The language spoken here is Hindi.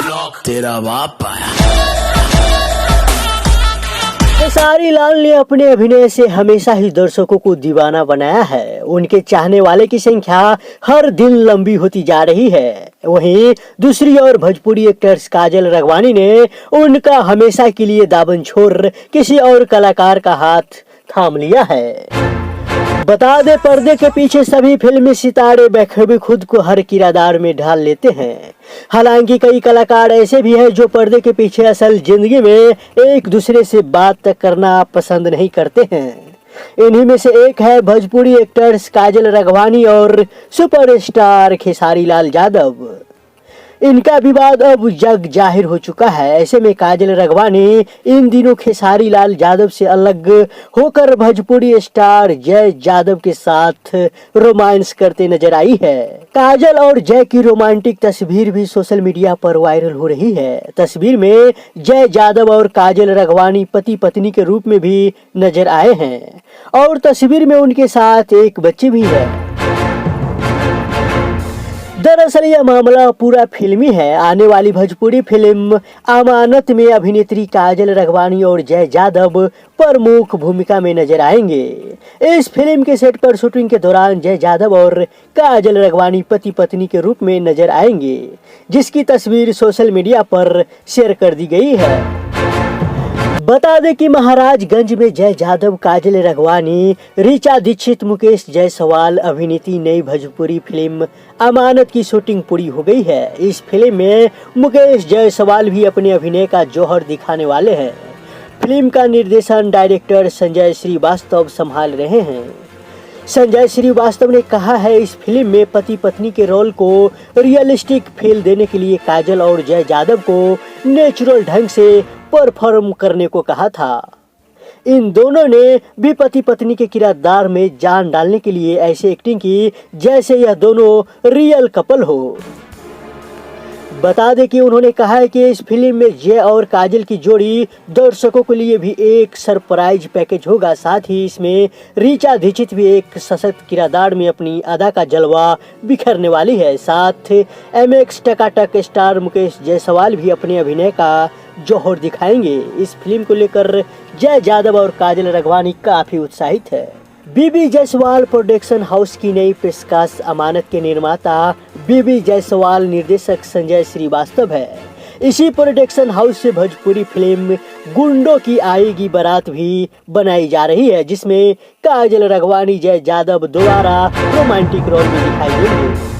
तेरा बाप आया। खेसारी लाल ने अपने अभिनय से हमेशा ही दर्शकों को दीवाना बनाया है। उनके चाहने वाले की संख्या हर दिन लंबी होती जा रही है। वहीं दूसरी ओर भोजपुरी एक्ट्रेस काजल राघवानी ने उनका हमेशा के लिए दामन छोड़ किसी और कलाकार का हाथ थाम लिया है। बता दे, पर्दे के पीछे सभी फिल्मी सितारे बखूबी खुद को हर किरदार में ढाल लेते हैं। हालांकि कई कलाकार ऐसे भी हैं जो पर्दे के पीछे असल जिंदगी में एक दूसरे से बात तक करना पसंद नहीं करते हैं। इन्हीं में से एक है भोजपुरी एक्ट्रेस काजल राघवानी और सुपरस्टार खेसारी लाल यादव। इनका विवाद अब जग जाहिर हो चुका है। ऐसे में काजल राघवानी इन दिनों खेसारी लाल यादव से अलग होकर भोजपुरी स्टार जय यादव के साथ रोमांस करते नजर आई है। काजल और जय की रोमांटिक तस्वीर भी सोशल मीडिया पर वायरल हो रही है। तस्वीर में जय यादव और काजल राघवानी पति पत्नी के रूप में भी नजर आए हैं और तस्वीर में उनके साथ एक बच्चे भी है। दरअसल यह मामला पूरा फिल्मी है। आने वाली भोजपुरी फिल्म अमानत में अभिनेत्री काजल राघवानी और जय यादव प्रमुख भूमिका में नजर आएंगे। इस फिल्म के सेट पर शूटिंग के दौरान जय यादव और काजल राघवानी पति पत्नी के रूप में नजर आएंगे, जिसकी तस्वीर सोशल मीडिया पर शेयर कर दी गई है। बता दें कि महाराजगंज में जय यादव, काजल राघवानी, ऋचा दीक्षित, मुकेश जायसवाल अभिनीत नई भोजपुरी फिल्म अमानत की शूटिंग पूरी हो गई है। इस फिल्म में मुकेश जायसवाल भी अपने अभिनय का जौहर दिखाने वाले हैं। फिल्म का निर्देशन डायरेक्टर संजय श्रीवास्तव संभाल रहे हैं। संजय श्रीवास्तव ने कहा है, इस फिल्म में पति पत्नी के रोल को रियलिस्टिक फील देने के लिए काजल और जय यादव को नेचुरल ढंग से परफॉर्म करने को कहा था। इन दोनों ने भी पति पत्नी के किरदार में जान डालने के लिए ऐसी एक्टिंग की जैसे यह दोनों रियल कपल हो। बता दें कि उन्होंने कहा है कि इस फिल्म में जय और काजल की जोड़ी दर्शकों के लिए भी एक सरप्राइज पैकेज होगा। साथ ही इसमें ऋचा दीक्षित भी एक सशक्त किरदार में अपनी अदा का जलवा बिखरने वाली है। साथ MX टकाटक स्टार मुकेश जायसवाल भी अपने अभिनय का जौहर दिखाएंगे। इस फिल्म को लेकर जय यादव और काजल राघवानी काफी उत्साहित है। बीबी जायसवाल प्रोडक्शन हाउस की नई पेशकश अमानत के निर्माता बीबी जायसवाल, निर्देशक संजय श्रीवास्तव है। इसी प्रोडक्शन हाउस से भोजपुरी फिल्म गुंडों की आएगी बारात भी बनाई जा रही है, जिसमें काजल राघवानी, जय यादव दोबारा रोमांटिक रोल में दिखाई देंगे।